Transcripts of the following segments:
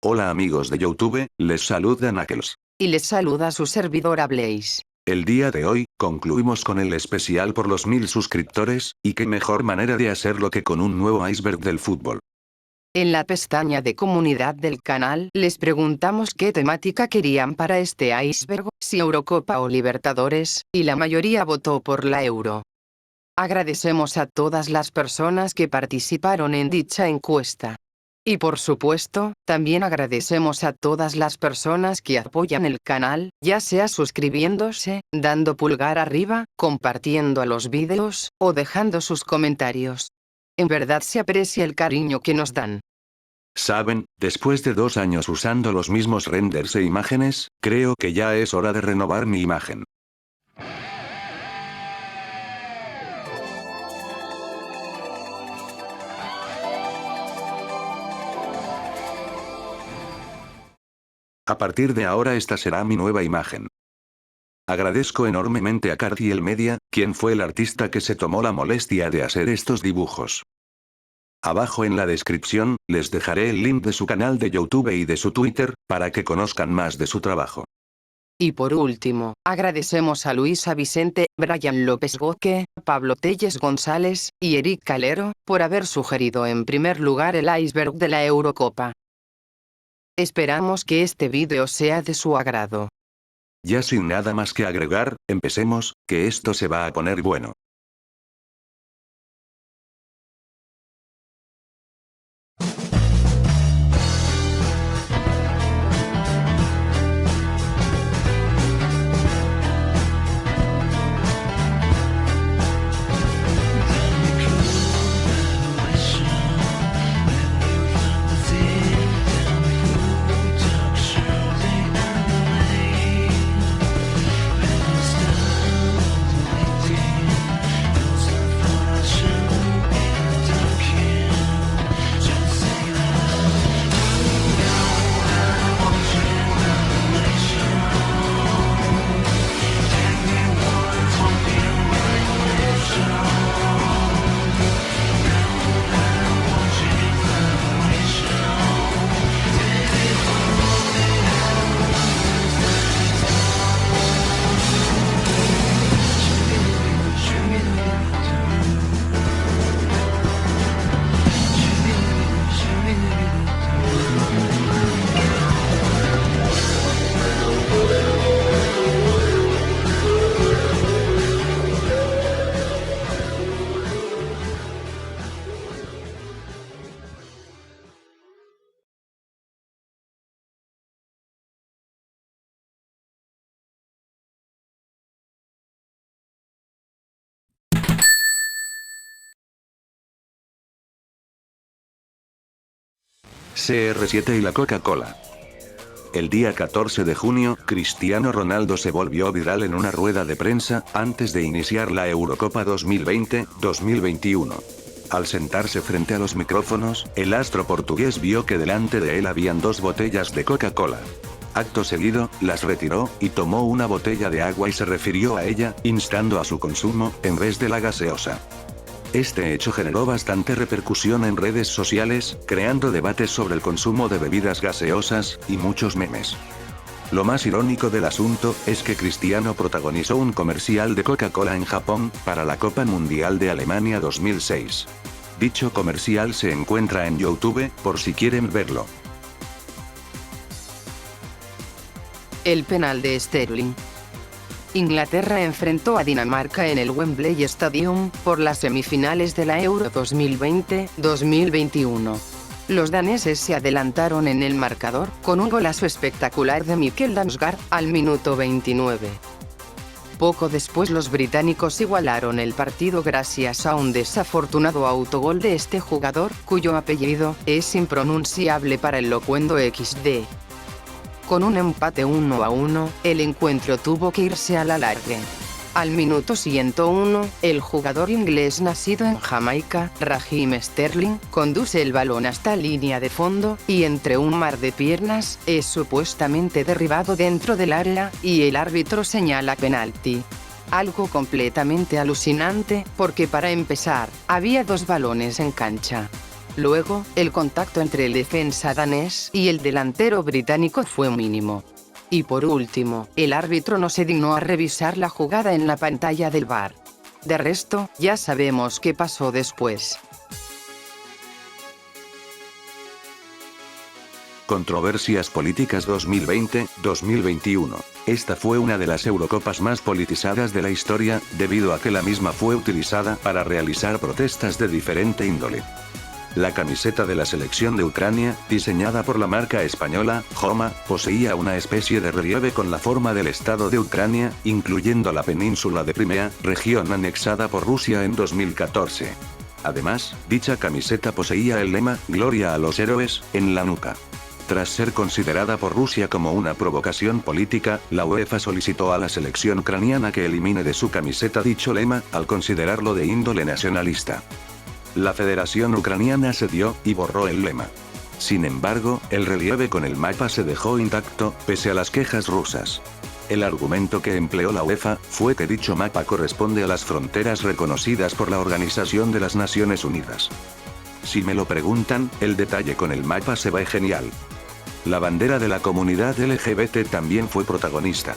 Hola amigos de YouTube, les saluda Knuckles. Y les saluda su servidora Blaze. El día de hoy, concluimos con el especial por los 1000 suscriptores, y qué mejor manera de hacerlo que con un nuevo iceberg del fútbol. En la pestaña de comunidad del canal, les preguntamos qué temática querían para este iceberg, si Eurocopa o Libertadores, y la mayoría votó por la Euro. Agradecemos a todas las personas que participaron en dicha encuesta. Y por supuesto, también agradecemos a todas las personas que apoyan el canal, ya sea suscribiéndose, dando pulgar arriba, compartiendo los vídeos, o dejando sus comentarios. En verdad se aprecia el cariño que nos dan. Saben, después de 2 años usando los mismos renders e imágenes, creo que ya es hora de renovar mi imagen. A partir de ahora esta será mi nueva imagen. Agradezco enormemente a Cartiel Media, quien fue el artista que se tomó la molestia de hacer estos dibujos. Abajo en la descripción, les dejaré el link de su canal de YouTube y de su Twitter, para que conozcan más de su trabajo. Y por último, agradecemos a Luisa Vicente, Brian López Goque, Pablo Telles González, y Eric Calero, por haber sugerido en primer lugar el iceberg de la Eurocopa. Esperamos que este vídeo sea de su agrado. Ya sin nada más que agregar, empecemos, que esto se va a poner bueno. CR7 y la Coca-Cola. El día 14 de junio, Cristiano Ronaldo se volvió viral en una rueda de prensa, antes de iniciar la Eurocopa 2020-2021. Al sentarse frente a los micrófonos, el astro portugués vio que delante de él habían 2 botellas de Coca-Cola. Acto seguido, las retiró, y tomó una botella de agua y se refirió a ella, instando a su consumo, en vez de la gaseosa. Este hecho generó bastante repercusión en redes sociales, creando debates sobre el consumo de bebidas gaseosas, y muchos memes. Lo más irónico del asunto, es que Cristiano protagonizó un comercial de Coca-Cola en Japón, para la Copa Mundial de Alemania 2006. Dicho comercial se encuentra en YouTube, por si quieren verlo. El penal de Sterling. Inglaterra enfrentó a Dinamarca en el Wembley Stadium, por las semifinales de la Euro 2020-2021. Los daneses se adelantaron en el marcador, con un golazo espectacular de Mikkel Damsgaard, al minuto 29. Poco después los británicos igualaron el partido gracias a un desafortunado autogol de este jugador, cuyo apellido es impronunciable para el locuendo XD. Con un empate 1-1, el encuentro tuvo que irse a la largue. Al minuto 101, el jugador inglés nacido en Jamaica, Raheem Sterling, conduce el balón hasta línea de fondo, y entre un mar de piernas, es supuestamente derribado dentro del área, y el árbitro señala penalti. Algo completamente alucinante, porque para empezar, había 2 balones en cancha. Luego, el contacto entre el defensa danés y el delantero británico fue mínimo. Y por último, el árbitro no se dignó a revisar la jugada en la pantalla del VAR. De resto, ya sabemos qué pasó después. Controversias políticas 2020-2021. Esta fue una de las Eurocopas más politizadas de la historia, debido a que la misma fue utilizada para realizar protestas de diferente índole. La camiseta de la selección de Ucrania, diseñada por la marca española, Homa, poseía una especie de relieve con la forma del Estado de Ucrania, incluyendo la península de Crimea, región anexada por Rusia en 2014. Además, dicha camiseta poseía el lema, Gloria a los héroes, en la nuca. Tras ser considerada por Rusia como una provocación política, la UEFA solicitó a la selección ucraniana que elimine de su camiseta dicho lema, al considerarlo de índole nacionalista. La Federación Ucraniana cedió, y borró el lema. Sin embargo, el relieve con el mapa se dejó intacto, pese a las quejas rusas. El argumento que empleó la UEFA, fue que dicho mapa corresponde a las fronteras reconocidas por la Organización de las Naciones Unidas. Si me lo preguntan, el detalle con el mapa se ve genial. La bandera de la comunidad LGBT también fue protagonista.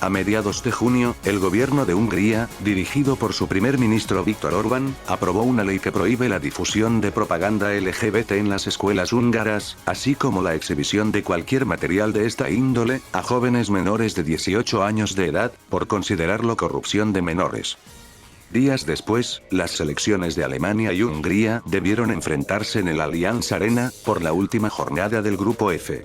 A mediados de junio, el gobierno de Hungría, dirigido por su primer ministro Viktor Orbán, aprobó una ley que prohíbe la difusión de propaganda LGBT en las escuelas húngaras, así como la exhibición de cualquier material de esta índole, a jóvenes menores de 18 años de edad, por considerarlo corrupción de menores. Días después, las selecciones de Alemania y Hungría debieron enfrentarse en el Allianz Arena, por la última jornada del Grupo F.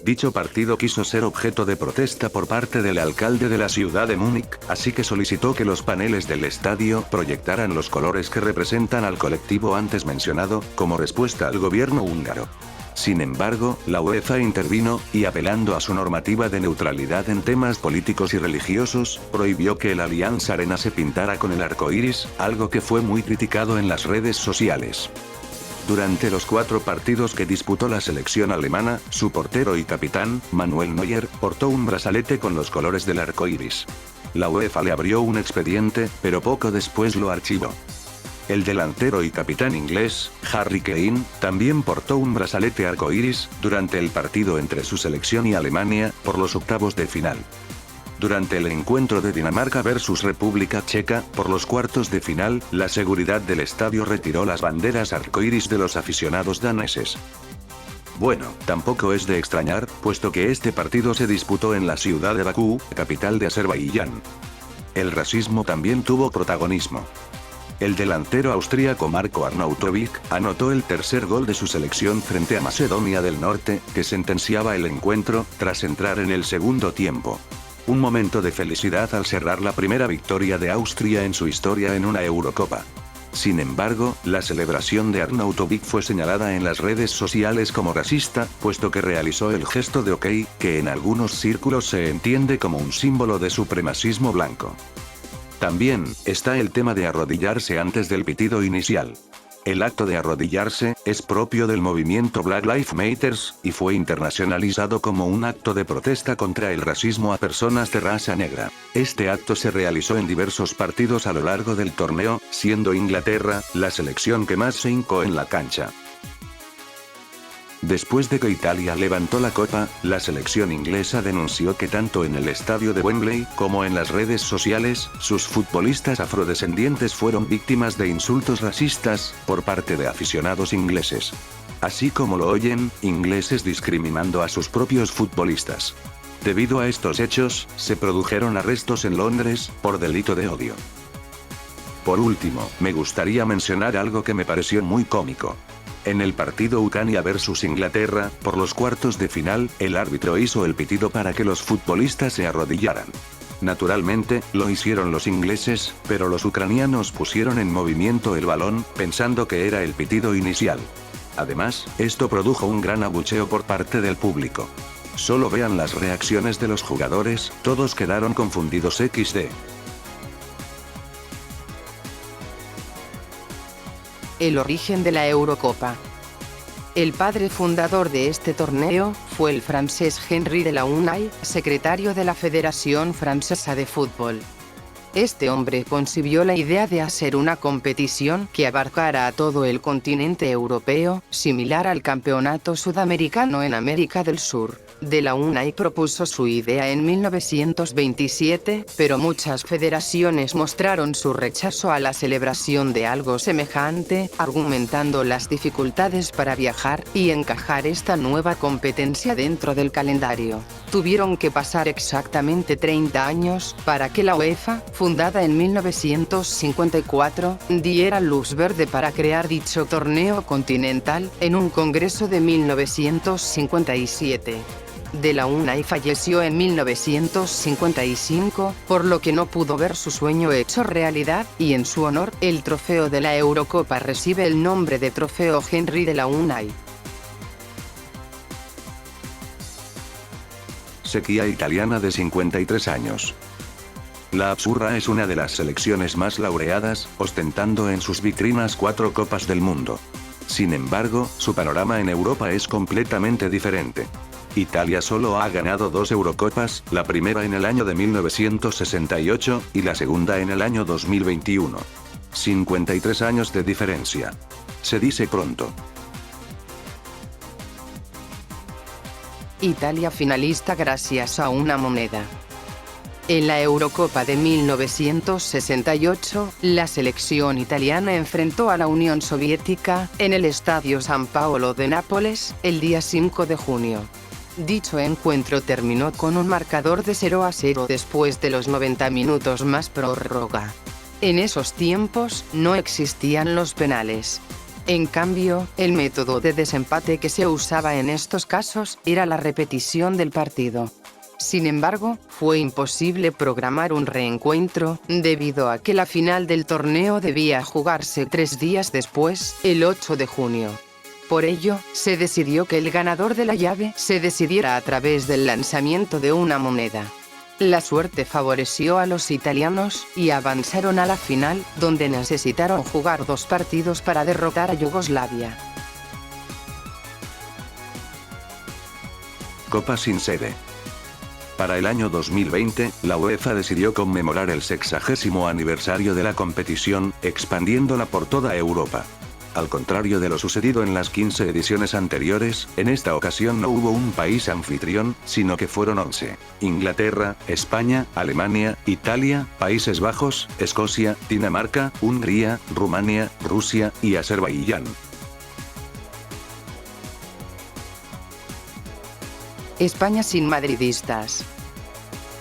Dicho partido quiso ser objeto de protesta por parte del alcalde de la ciudad de Múnich, así que solicitó que los paneles del estadio proyectaran los colores que representan al colectivo antes mencionado, como respuesta al gobierno húngaro. Sin embargo, la UEFA intervino, y apelando a su normativa de neutralidad en temas políticos y religiosos, prohibió que el Allianz Arena se pintara con el arco iris, algo que fue muy criticado en las redes sociales. Durante los 4 partidos que disputó la selección alemana, su portero y capitán, Manuel Neuer, portó un brazalete con los colores del arco iris. La UEFA le abrió un expediente, pero poco después lo archivó. El delantero y capitán inglés, Harry Kane, también portó un brazalete arcoíris, durante el partido entre su selección y Alemania, por los octavos de final. Durante el encuentro de Dinamarca versus República Checa, por los cuartos de final, la seguridad del estadio retiró las banderas arcoíris de los aficionados daneses. Bueno, tampoco es de extrañar, puesto que este partido se disputó en la ciudad de Bakú, capital de Azerbaiyán. El racismo también tuvo protagonismo. El delantero austríaco Marko Arnautovic anotó el tercer gol de su selección frente a Macedonia del Norte, que sentenciaba el encuentro, tras entrar en el segundo tiempo. Un momento de felicidad al cerrar la primera victoria de Austria en su historia en una Eurocopa. Sin embargo, la celebración de Arnautovic fue señalada en las redes sociales como racista, puesto que realizó el gesto de OK, que en algunos círculos se entiende como un símbolo de supremacismo blanco. También, está el tema de arrodillarse antes del pitido inicial. El acto de arrodillarse, es propio del movimiento Black Lives Matter, y fue internacionalizado como un acto de protesta contra el racismo a personas de raza negra. Este acto se realizó en diversos partidos a lo largo del torneo, siendo Inglaterra, la selección que más se hincó en la cancha. Después de que Italia levantó la copa, la selección inglesa denunció que tanto en el estadio de Wembley, como en las redes sociales, sus futbolistas afrodescendientes fueron víctimas de insultos racistas, por parte de aficionados ingleses. Así como lo oyen, ingleses discriminando a sus propios futbolistas. Debido a estos hechos, se produjeron arrestos en Londres, por delito de odio. Por último, me gustaría mencionar algo que me pareció muy cómico. En el partido Ucrania versus Inglaterra, por los cuartos de final, el árbitro hizo el pitido para que los futbolistas se arrodillaran. Naturalmente, lo hicieron los ingleses, pero los ucranianos pusieron en movimiento el balón, pensando que era el pitido inicial. Además, esto produjo un gran abucheo por parte del público. Solo vean las reacciones de los jugadores, todos quedaron confundidos XD. El origen de la Eurocopa. El padre fundador de este torneo, fue el francés Henri de Launay, secretario de la Federación Francesa de Fútbol. Este hombre concibió la idea de hacer una competición que abarcara a todo el continente europeo, similar al Campeonato Sudamericano en América del Sur. De la UNAI propuso su idea en 1927, pero muchas federaciones mostraron su rechazo a la celebración de algo semejante, argumentando las dificultades para viajar y encajar esta nueva competencia dentro del calendario. Tuvieron que pasar exactamente 30 años para que la UEFA, fundada en 1954, diera luz verde para crear dicho torneo continental, en un congreso de 1957. De la UNAI falleció en 1955, por lo que no pudo ver su sueño hecho realidad, y en su honor, el trofeo de la Eurocopa recibe el nombre de Trofeo Henry de la UNAI. Sequía italiana de 53 años. La Azzurra es una de las selecciones más laureadas, ostentando en sus vitrinas 4 Copas del Mundo. Sin embargo, su panorama en Europa es completamente diferente. Italia solo ha ganado 2 Eurocopas, la primera en el año de 1968, y la segunda en el año 2021. 53 años de diferencia. Se dice pronto. Italia finalista gracias a una moneda. En la Eurocopa de 1968, la selección italiana enfrentó a la Unión Soviética, en el Estadio San Paolo de Nápoles, el día 5 de junio. Dicho encuentro terminó con un marcador de 0-0 después de los 90 minutos más prórroga. En esos tiempos, no existían los penales. En cambio, el método de desempate que se usaba en estos casos era la repetición del partido. Sin embargo, fue imposible programar un reencuentro, debido a que la final del torneo debía jugarse 3 días después, el 8 de junio. Por ello, se decidió que el ganador de la llave se decidiera a través del lanzamiento de una moneda. La suerte favoreció a los italianos, y avanzaron a la final, donde necesitaron jugar 2 partidos para derrotar a Yugoslavia. Copa sin sede. Para el año 2020, la UEFA decidió conmemorar el 60º aniversario de la competición, expandiéndola por toda Europa. Al contrario de lo sucedido en las 15 ediciones anteriores, en esta ocasión no hubo un país anfitrión, sino que fueron 11. Inglaterra, España, Alemania, Italia, Países Bajos, Escocia, Dinamarca, Hungría, Rumania, Rusia y Azerbaiyán. España sin madridistas.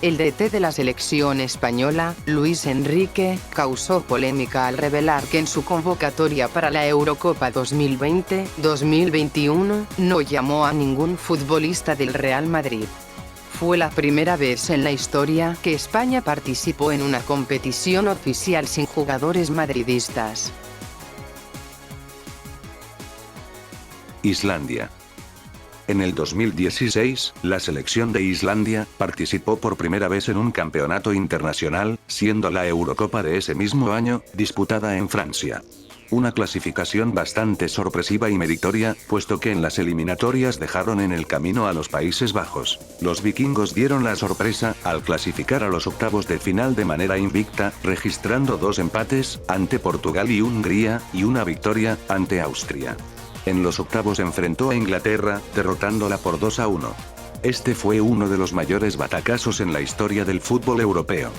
El DT de la selección española, Luis Enrique, causó polémica al revelar que en su convocatoria para la Eurocopa 2020-2021, no llamó a ningún futbolista del Real Madrid. Fue la primera vez en la historia que España participó en una competición oficial sin jugadores madridistas. Islandia. En el 2016, la selección de Islandia participó por primera vez en un campeonato internacional, siendo la Eurocopa de ese mismo año, disputada en Francia. Una clasificación bastante sorpresiva y meritoria, puesto que en las eliminatorias dejaron en el camino a los Países Bajos. Los vikingos dieron la sorpresa, al clasificar a los octavos de final de manera invicta, registrando 2 empates, ante Portugal y Hungría, y una victoria, ante Austria. En los octavos enfrentó a Inglaterra, derrotándola por 2-1. Este fue uno de los mayores batacazos en la historia del fútbol europeo.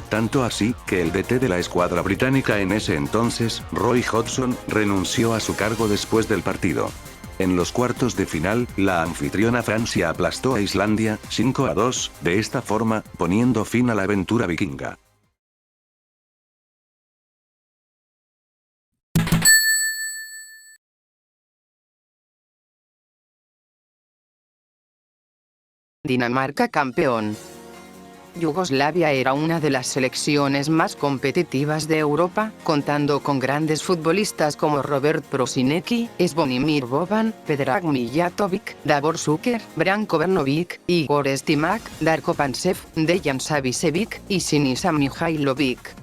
Tanto así, que el DT de la escuadra británica en ese entonces, Roy Hodgson, renunció a su cargo después del partido. En los cuartos de final, la anfitriona Francia aplastó a Islandia, 5-2, de esta forma, poniendo fin a la aventura vikinga. Dinamarca campeón. Yugoslavia era una de las selecciones más competitivas de Europa, contando con grandes futbolistas como Robert Prosinecki, Zvonimir Boban, Predrag Mijatovic, Davor Šuker, Branko Brnović, Igor Stimac, Darko Pančev, Dejan Savicevic y Sinisa Mihajlovic.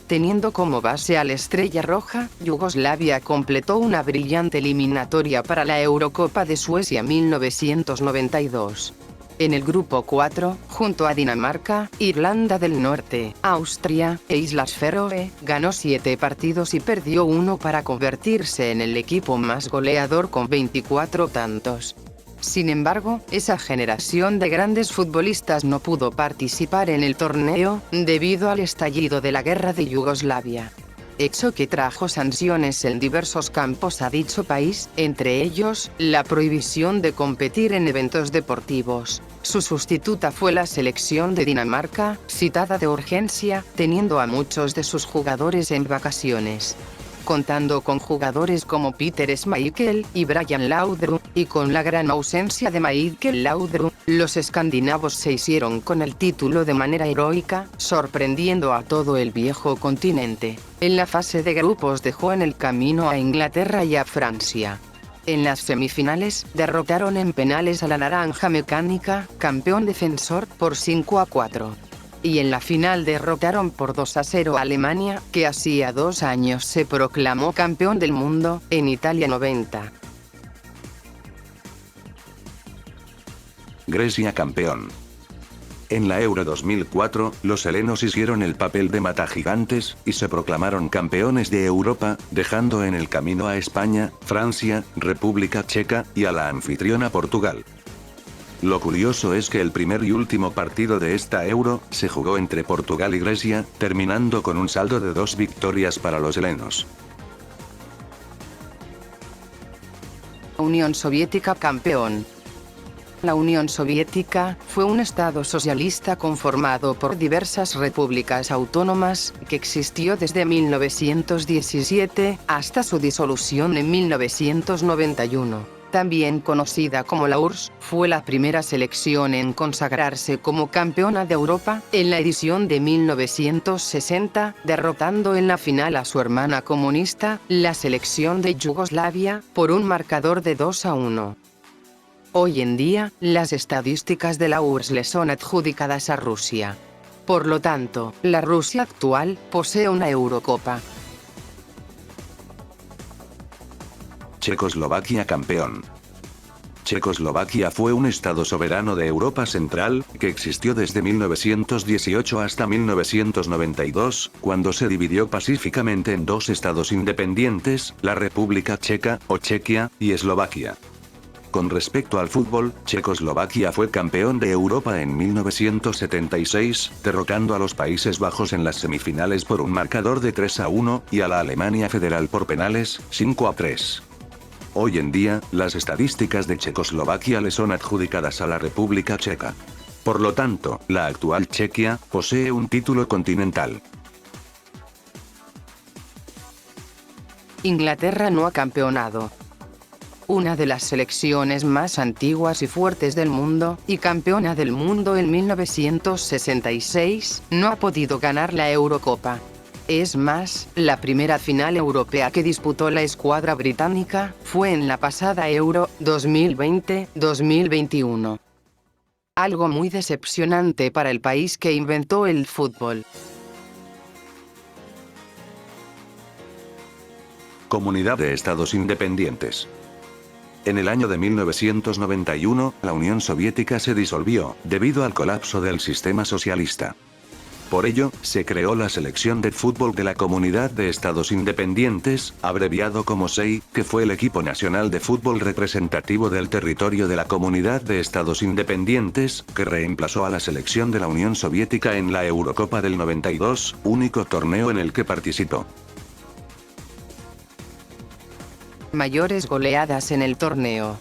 Teniendo como base a la Estrella Roja, Yugoslavia completó una brillante eliminatoria para la Eurocopa de Suecia 1992. En el grupo 4, junto a Dinamarca, Irlanda del Norte, Austria e Islas Feroe, ganó 7 partidos y perdió 1 para convertirse en el equipo más goleador con 24 tantos. Sin embargo, esa generación de grandes futbolistas no pudo participar en el torneo, debido al estallido de la guerra de Yugoslavia. Hecho que trajo sanciones en diversos campos a dicho país, entre ellos, la prohibición de competir en eventos deportivos. Su sustituta fue la selección de Dinamarca, citada de urgencia, teniendo a muchos de sus jugadores en vacaciones. Contando con jugadores como Peter Schmeichel y Brian Laudrup, y con la gran ausencia de Michael Laudrup, los escandinavos se hicieron con el título de manera heroica, sorprendiendo a todo el viejo continente. En la fase de grupos dejó en el camino a Inglaterra y a Francia. En las semifinales, derrotaron en penales a la Naranja Mecánica, campeón defensor, por 5-4. Y en la final derrotaron por 2-0 a Alemania, que hacía 2 años se proclamó campeón del mundo, en Italia 90. Grecia campeón. En la Euro 2004, los helenos hicieron el papel de matagigantes, y se proclamaron campeones de Europa, dejando en el camino a España, Francia, República Checa, y a la anfitriona Portugal. Lo curioso es que el primer y último partido de esta Euro, se jugó entre Portugal y Grecia, terminando con un saldo de 2 victorias para los helenos. Unión Soviética campeón. La Unión Soviética fue un estado socialista conformado por diversas repúblicas autónomas, que existió desde 1917, hasta su disolución en 1991. También conocida como la URSS, fue la primera selección en consagrarse como campeona de Europa, en la edición de 1960, derrotando en la final a su hermana comunista, la selección de Yugoslavia, por un marcador de 2-1. Hoy en día, las estadísticas de la URSS le son adjudicadas a Rusia. Por lo tanto, la Rusia actual posee una Eurocopa. Checoslovaquia campeón. Checoslovaquia fue un estado soberano de Europa Central, que existió desde 1918 hasta 1992, cuando se dividió pacíficamente en 2 estados independientes, la República Checa, o Chequia, y Eslovaquia. Con respecto al fútbol, Checoslovaquia fue campeón de Europa en 1976, derrotando a los Países Bajos en las semifinales por un marcador de 3-1, y a la Alemania Federal por penales, 5-3. Hoy en día, las estadísticas de Checoslovaquia le son adjudicadas a la República Checa. Por lo tanto, la actual Chequia posee un título continental. Inglaterra no ha campeonado. Una de las selecciones más antiguas y fuertes del mundo, y campeona del mundo en 1966, no ha podido ganar la Eurocopa. Es más, la primera final europea que disputó la escuadra británica, fue en la pasada Euro 2020-2021. Algo muy decepcionante para el país que inventó el fútbol. Comunidad de Estados Independientes. En el año de 1991, la Unión Soviética se disolvió, debido al colapso del sistema socialista. Por ello, se creó la Selección de Fútbol de la Comunidad de Estados Independientes, abreviado como SEI, que fue el equipo nacional de fútbol representativo del territorio de la Comunidad de Estados Independientes, que reemplazó a la selección de la Unión Soviética en la Eurocopa del 92, único torneo en el que participó. Mayores goleadas en el torneo.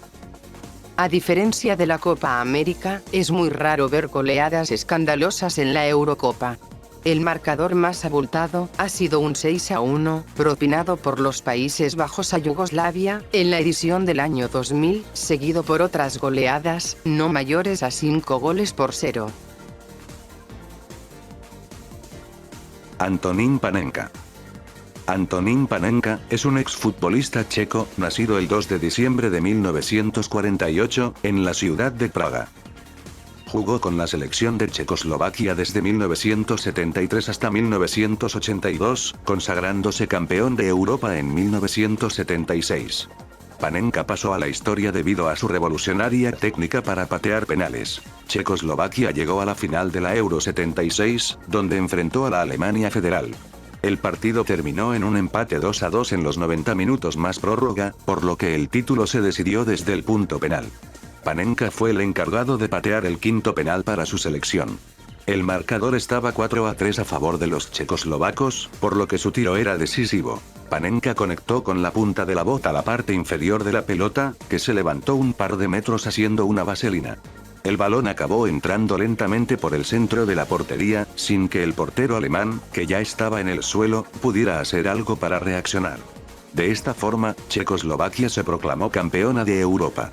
A diferencia de la Copa América, es muy raro ver goleadas escandalosas en la Eurocopa. El marcador más abultado ha sido un 6-1, propinado por los Países Bajos a Yugoslavia, en la edición del año 2000, seguido por otras goleadas, no mayores a 5-0. Antonín Panenka. Antonín Panenka es un exfutbolista checo, nacido el 2 de diciembre de 1948, en la ciudad de Praga. Jugó con la selección de Checoslovaquia desde 1973 hasta 1982, consagrándose campeón de Europa en 1976. Panenka pasó a la historia debido a su revolucionaria técnica para patear penales. Checoslovaquia llegó a la final de la Euro 76, donde enfrentó a la Alemania Federal. El partido terminó en un empate 2-2 en los 90 minutos más prórroga, por lo que el título se decidió desde el punto penal. Panenka fue el encargado de patear el quinto penal para su selección. El marcador estaba 4-3 a favor de los checoslovacos, por lo que su tiro era decisivo. Panenka conectó con la punta de la bota la parte inferior de la pelota, que se levantó un par de metros haciendo una vaselina. El balón acabó entrando lentamente por el centro de la portería, sin que el portero alemán, que ya estaba en el suelo, pudiera hacer algo para reaccionar. De esta forma, Checoslovaquia se proclamó campeona de Europa.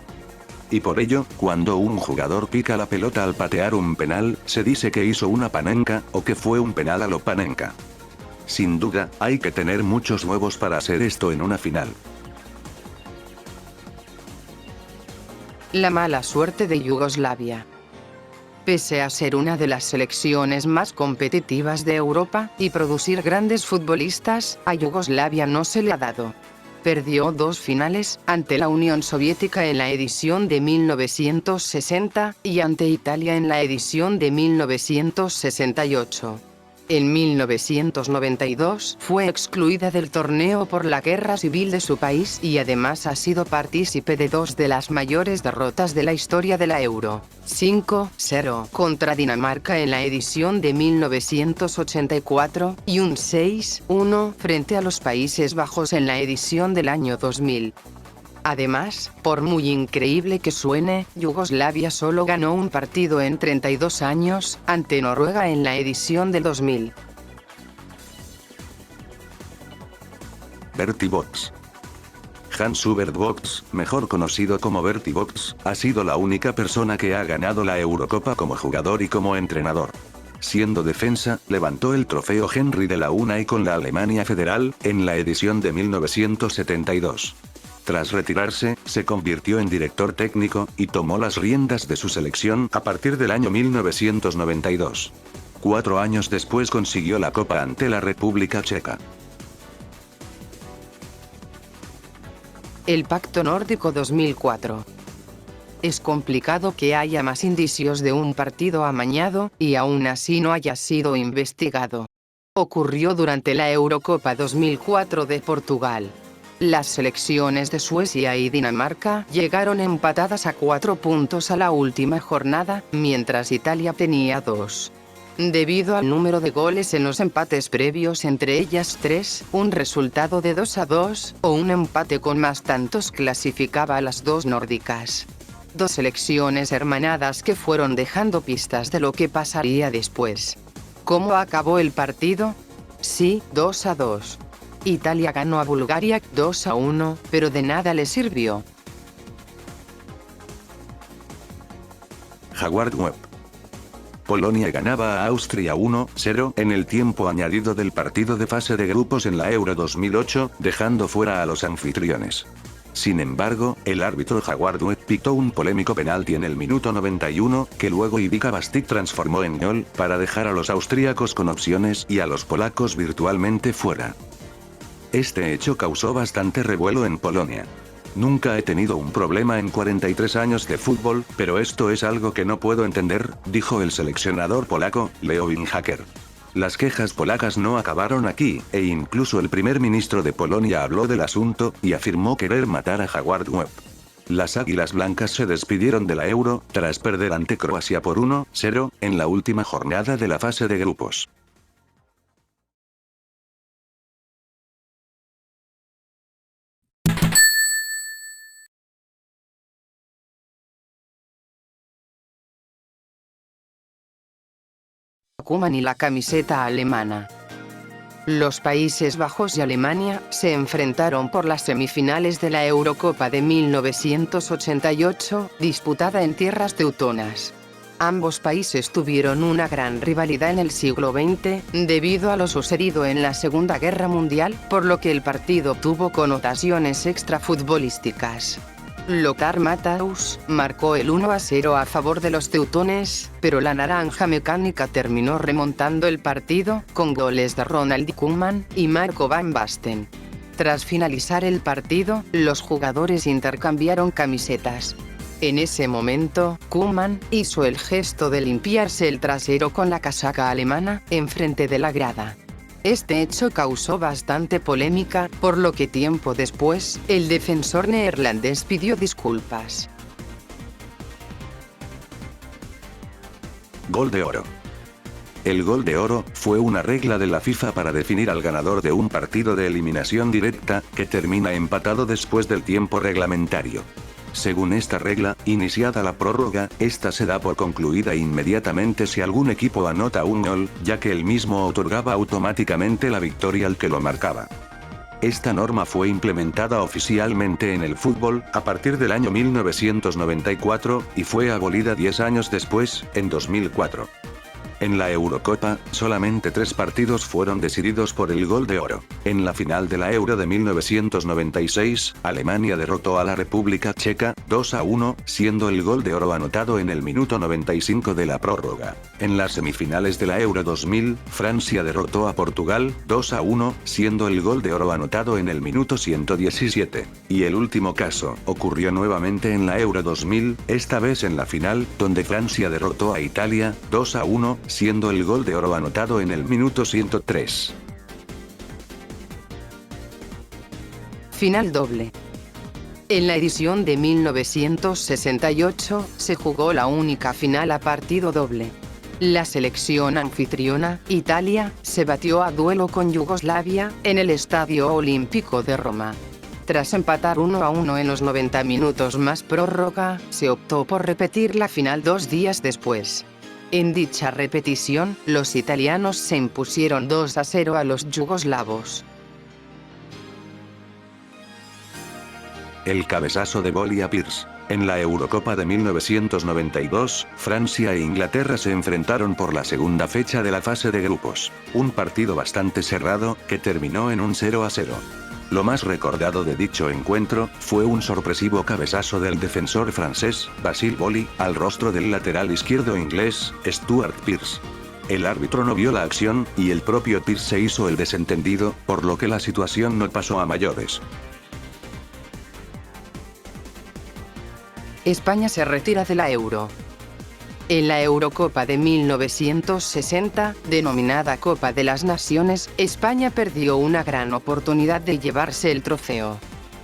Y por ello, cuando un jugador pica la pelota al patear un penal, se dice que hizo una Panenka, o que fue un penal a lo Panenka. Sin duda, hay que tener muchos huevos para hacer esto en una final. La mala suerte de Yugoslavia. Pese a ser una de las selecciones más competitivas de Europa, y producir grandes futbolistas, a Yugoslavia no se le ha dado. Perdió 2 finales, ante la Unión Soviética en la edición de 1960, y ante Italia en la edición de 1968. En 1992 fue excluida del torneo por la guerra civil de su país y además ha sido partícipe de 2 de las mayores derrotas de la historia de la Euro. 5-0 contra Dinamarca en la edición de 1984 y un 6-1 frente a los Países Bajos en la edición del año 2000. Además, por muy increíble que suene, Yugoslavia solo ganó un partido en 32 años, ante Noruega en la edición del 2000. Bertie Box. Hans-Hubert Box, mejor conocido como Bertie Box, ha sido la única persona que ha ganado la Eurocopa como jugador y como entrenador. Siendo defensa, levantó el trofeo Henry de la UNAI con la Alemania Federal, en la edición de 1972. Tras retirarse, se convirtió en director técnico, y tomó las riendas de su selección a partir del año 1992. 4 años después consiguió la Copa ante la República Checa. El Pacto Nórdico 2004. Es complicado que haya más indicios de un partido amañado, y aún así no haya sido investigado. Ocurrió durante la Eurocopa 2004 de Portugal. Las selecciones de Suecia y Dinamarca llegaron empatadas a 4 puntos a la última jornada, mientras Italia tenía 2. Debido al número de goles en los empates previos, entre ellas 3, un resultado de 2-2, o un empate con más tantos clasificaba a las 2 nórdicas. 2 selecciones hermanadas que fueron dejando pistas de lo que pasaría después. ¿Cómo acabó el partido? Sí, 2-2. Italia ganó a Bulgaria 2-1, pero de nada le sirvió. Howard Webb. Polonia ganaba a Austria 1-0 en el tiempo añadido del partido de fase de grupos en la Euro 2008, dejando fuera a los anfitriones. Sin embargo, el árbitro Howard Webb pitó un polémico penalti en el minuto 91, que luego Ivica Bastic transformó en gol, para dejar a los austríacos con opciones y a los polacos virtualmente fuera. Este hecho causó bastante revuelo en Polonia. Nunca he tenido un problema en 43 años de fútbol, pero esto es algo que no puedo entender, dijo el seleccionador polaco, Leo Inhaker. Las quejas polacas no acabaron aquí, e incluso el primer ministro de Polonia habló del asunto, y afirmó querer matar a Howard Webb. Las Águilas Blancas se despidieron de la Euro, tras perder ante Croacia por 1-0, en la última jornada de la fase de grupos. Koeman y la camiseta alemana. Los Países Bajos y Alemania se enfrentaron por las semifinales de la Eurocopa de 1988, disputada en tierras teutonas. Ambos países tuvieron una gran rivalidad en el siglo XX, debido a lo sucedido en la Segunda Guerra Mundial, por lo que el partido tuvo connotaciones extrafutbolísticas. Lothar Matthaus marcó el 1-0 a favor de los teutones, pero la naranja mecánica terminó remontando el partido, con goles de Ronald Koeman y Marco van Basten. Tras finalizar el partido, los jugadores intercambiaron camisetas. En ese momento, Koeman hizo el gesto de limpiarse el trasero con la casaca alemana, enfrente de la grada. Este hecho causó bastante polémica, por lo que tiempo después, el defensor neerlandés pidió disculpas. Gol de oro. El gol de oro fue una regla de la FIFA para definir al ganador de un partido de eliminación directa, que termina empatado después del tiempo reglamentario. Según esta regla, iniciada la prórroga, esta se da por concluida inmediatamente si algún equipo anota un gol, ya que el mismo otorgaba automáticamente la victoria al que lo marcaba. Esta norma fue implementada oficialmente en el fútbol a partir del año 1994, y fue abolida 10 años después, en 2004. En la Eurocopa, solamente 3 partidos fueron decididos por el gol de oro. En la final de la Euro de 1996, Alemania derrotó a la República Checa, 2-1, siendo el gol de oro anotado en el minuto 95 de la prórroga. En las semifinales de la Euro 2000, Francia derrotó a Portugal, 2-1, siendo el gol de oro anotado en el minuto 117. Y el último caso, ocurrió nuevamente en la Euro 2000, esta vez en la final, donde Francia derrotó a Italia, 2-1, siendo el gol de oro anotado en el minuto 103. Final doble. En la edición de 1968, se jugó la única final a partido doble. La selección anfitriona, Italia, se batió a duelo con Yugoslavia, en el Estadio Olímpico de Roma. Tras empatar 1-1 en los 90 minutos más prórroga, se optó por repetir la final 2 días después. En dicha repetición, los italianos se impusieron 2-0 a los yugoslavos. El cabezazo de Boli a Pearce. En la Eurocopa de 1992, Francia e Inglaterra se enfrentaron por la segunda fecha de la fase de grupos. Un partido bastante cerrado, que terminó en un 0-0. Lo más recordado de dicho encuentro, fue un sorpresivo cabezazo del defensor francés, Basile Boli, al rostro del lateral izquierdo inglés, Stuart Pearce. El árbitro no vio la acción, y el propio Pearce se hizo el desentendido, por lo que la situación no pasó a mayores. España se retira de la Euro. En la Eurocopa de 1960, denominada Copa de las Naciones, España perdió una gran oportunidad de llevarse el trofeo.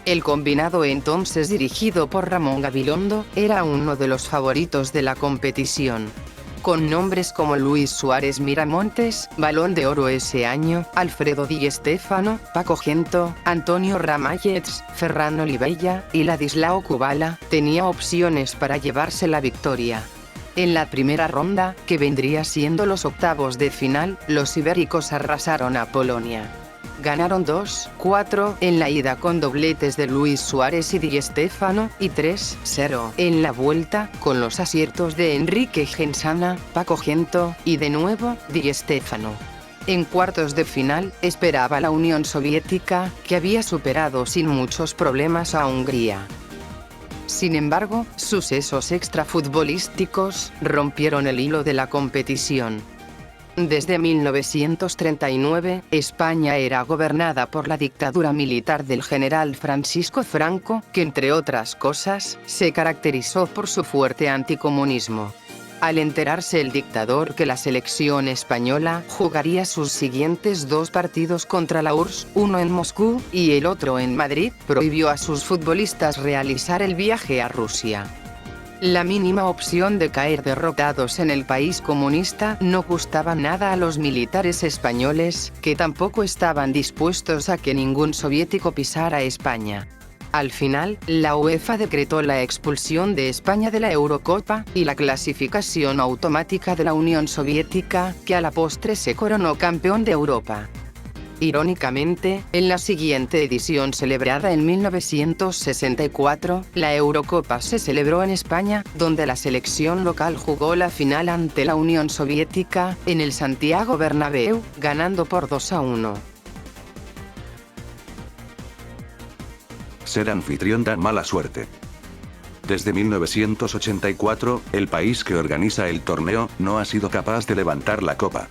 El combinado entonces dirigido por Ramón Gabilondo, era uno de los favoritos de la competición. Con nombres como Luis Suárez Miramontes, Balón de Oro ese año, Alfredo Di Stéfano, Paco Gento, Antonio Ramallets, Ferran Olivella y Ladislao Kubala, tenía opciones para llevarse la victoria. En la primera ronda, que vendría siendo los octavos de final, los ibéricos arrasaron a Polonia. Ganaron 2-4 en la ida con dobletes de Luis Suárez y Di Stéfano, y 3-0 en la vuelta, con los aciertos de Enrique Gensana, Paco Gento, y de nuevo, Di Stéfano. En cuartos de final, esperaba la Unión Soviética, que había superado sin muchos problemas a Hungría. Sin embargo, sucesos extrafutbolísticos rompieron el hilo de la competición. Desde 1939, España era gobernada por la dictadura militar del general Francisco Franco, que entre otras cosas, se caracterizó por su fuerte anticomunismo. Al enterarse el dictador que la selección española jugaría sus siguientes 2 partidos contra la URSS, uno en Moscú y el otro en Madrid, prohibió a sus futbolistas realizar el viaje a Rusia. La mínima opción de caer derrotados en el país comunista no gustaba nada a los militares españoles, que tampoco estaban dispuestos a que ningún soviético pisara España. Al final, la UEFA decretó la expulsión de España de la Eurocopa, y la clasificación automática de la Unión Soviética, que a la postre se coronó campeón de Europa. Irónicamente, en la siguiente edición celebrada en 1964, la Eurocopa se celebró en España, donde la selección local jugó la final ante la Unión Soviética, en el Santiago Bernabéu, ganando por 2-1. Ser anfitrión da mala suerte. Desde 1984, el país que organiza el torneo no ha sido capaz de levantar la copa.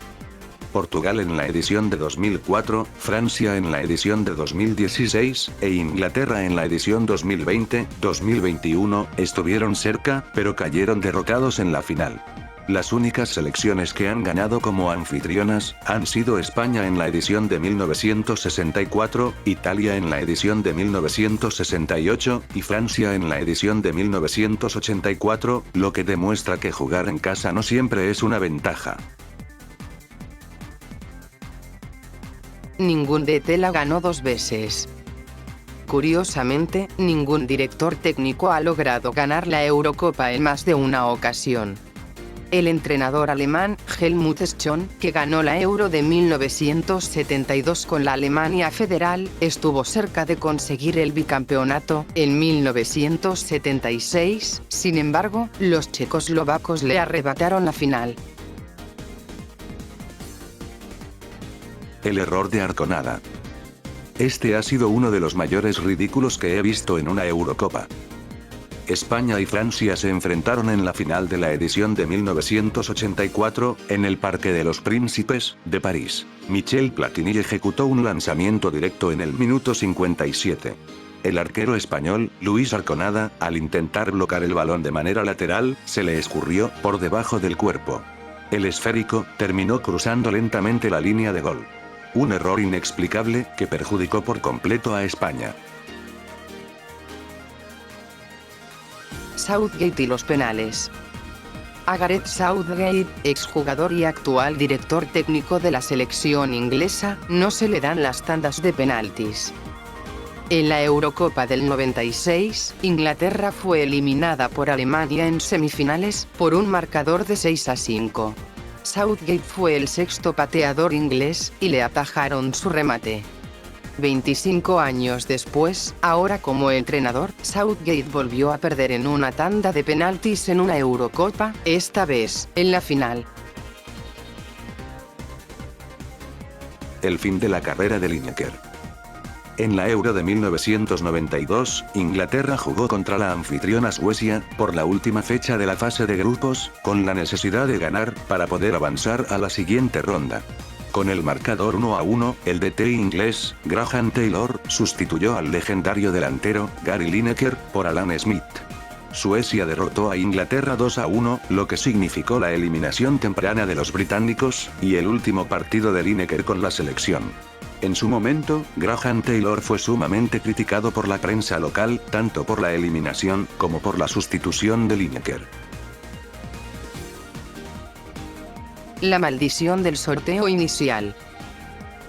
Portugal en la edición de 2004, Francia en la edición de 2016, e Inglaterra en la edición 2020-2021, estuvieron cerca, pero cayeron derrotados en la final. Las únicas selecciones que han ganado como anfitrionas, han sido España en la edición de 1964, Italia en la edición de 1968, y Francia en la edición de 1984, lo que demuestra que jugar en casa no siempre es una ventaja. Ningún DT la ganó 2 veces. Curiosamente, ningún director técnico ha logrado ganar la Eurocopa en más de una ocasión. El entrenador alemán, Helmut Schön, que ganó la Euro de 1972 con la Alemania Federal, estuvo cerca de conseguir el bicampeonato en 1976, sin embargo, los checoslovacos le arrebataron la final. El error de Arconada. Este ha sido uno de los mayores ridículos que he visto en una Eurocopa. España y Francia se enfrentaron en la final de la edición de 1984, en el Parque de los Príncipes, de París. Michel Platini ejecutó un lanzamiento directo en el minuto 57. El arquero español, Luis Arconada, al intentar bloquear el balón de manera lateral, se le escurrió por debajo del cuerpo. El esférico terminó cruzando lentamente la línea de gol. Un error inexplicable que perjudicó por completo a España. Southgate y los penales. A Gareth Southgate, exjugador y actual director técnico de la selección inglesa, no se le dan las tandas de penaltis. En la Eurocopa del 96, Inglaterra fue eliminada por Alemania en semifinales, por un marcador de 6-5. Southgate fue el sexto pateador inglés, y le atajaron su remate. 25 años después, ahora como entrenador, Southgate volvió a perder en una tanda de penaltis en una Eurocopa, esta vez, en la final. El fin de la carrera de Lineker. En la Euro de 1992, Inglaterra jugó contra la anfitriona Suecia, por la última fecha de la fase de grupos, con la necesidad de ganar, para poder avanzar a la siguiente ronda. Con el marcador 1-1, el DT inglés, Graham Taylor, sustituyó al legendario delantero, Gary Lineker, por Alan Smith. Suecia derrotó a Inglaterra 2-1, lo que significó la eliminación temprana de los británicos, y el último partido de Lineker con la selección. En su momento, Graham Taylor fue sumamente criticado por la prensa local, tanto por la eliminación, como por la sustitución de Lineker. La maldición del sorteo inicial.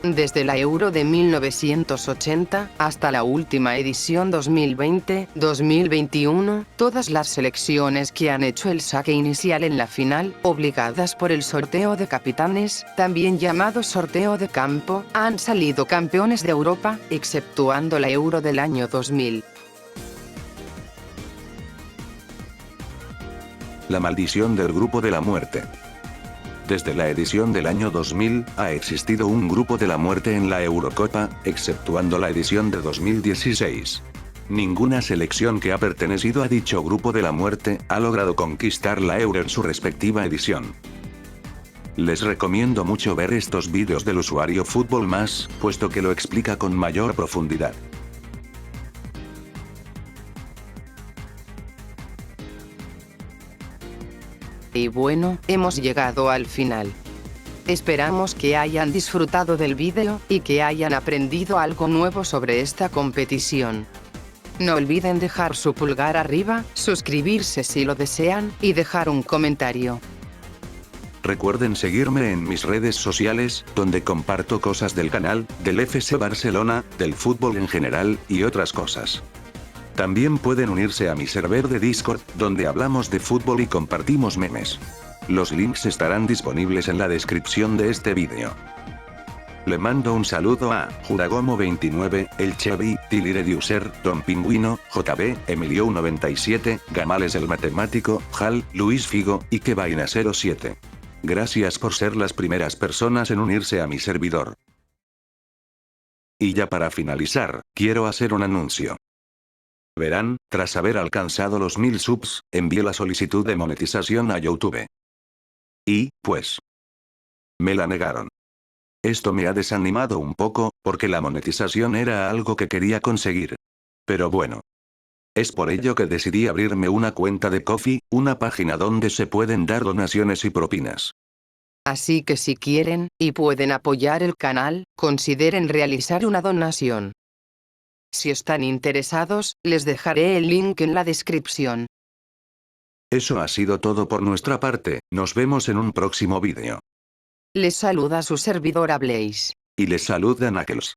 Desde la Euro de 1980, hasta la última edición 2020-2021, todas las selecciones que han hecho el saque inicial en la final, obligadas por el sorteo de capitanes, también llamado sorteo de campo, han salido campeones de Europa, exceptuando la Euro del año 2000. La maldición del grupo de la muerte. Desde la edición del año 2000, ha existido un grupo de la muerte en la Eurocopa, exceptuando la edición de 2016. Ninguna selección que ha pertenecido a dicho grupo de la muerte, ha logrado conquistar la Euro en su respectiva edición. Les recomiendo mucho ver estos vídeos del usuario Fútbol Más, puesto que lo explica con mayor profundidad. Y bueno, hemos llegado al final. Esperamos que hayan disfrutado del vídeo, y que hayan aprendido algo nuevo sobre esta competición. No olviden dejar su pulgar arriba, suscribirse si lo desean, y dejar un comentario. Recuerden seguirme en mis redes sociales, donde comparto cosas del canal, del FC Barcelona, del fútbol en general, y otras cosas. También pueden unirse a mi server de Discord, donde hablamos de fútbol y compartimos memes. Los links estarán disponibles en la descripción de este vídeo. Le mando un saludo a Juragomo29, El Chevy, Tilirediuser, Don Pingüino, JB, Emilio97, Gamales el Matemático, Hal, Luis Figo, y Quevaina07. Gracias por ser las primeras personas en unirse a mi servidor. Y ya para finalizar, quiero hacer un anuncio. Verán, tras haber alcanzado los 1000 subs, envié la solicitud de monetización a YouTube. Y, pues, me la negaron. Esto me ha desanimado un poco, porque la monetización era algo que quería conseguir. Pero bueno. Es por ello que decidí abrirme una cuenta de Ko-fi, una página donde se pueden dar donaciones y propinas. Así que si quieren, y pueden apoyar el canal, consideren realizar una donación. Si están interesados, les dejaré el link en la descripción. Eso ha sido todo por nuestra parte, nos vemos en un próximo vídeo. Les saluda su servidora Blaze. Y les saluda Knuckles.